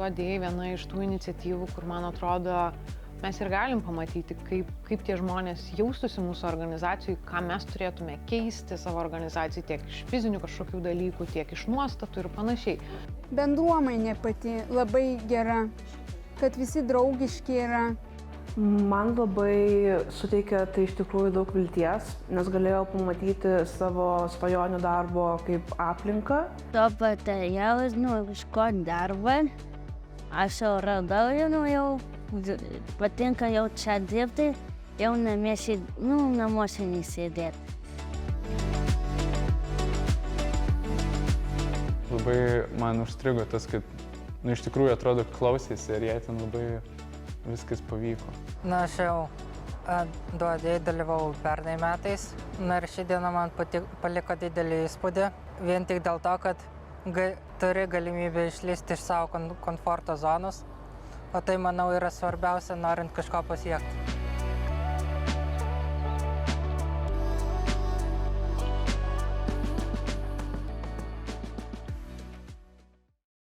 duodėjai viena iš tų iniciatyvų, kur, man atrodo, mes ir galim pamatyti, kaip tie žmonės jaustųsi mūsų organizacijai, ką mes turėtume keisti savo organizacijai tiek iš fizinių kažkokių dalykų, tiek iš nuostatų ir panašiai. Bendruomenė pati labai gera, kad visi draugiški yra. Man labai suteikia tai iš tikrųjų daug vilties, nes galėjau pamatyti savo svajonių darbo kaip aplinką. To patarėjau, ieškoti darbą. Aš jau radau, jau patinka jau čia dirbti, jau namuose nesėdėti. Labai man užstrigo tas, kad iš tikrųjų atrodo klausėsi ir jai ten labai viskas pavyko. Na, aš jau duodėjai dalyvau pernai metais. Na ir ši diena man paliko didelį įspūdį. Vien tik dėl to, kad turi galimybę išlįsti iš savo komforto zonos. O tai, manau, yra svarbiausia, norint kažko pasiekti.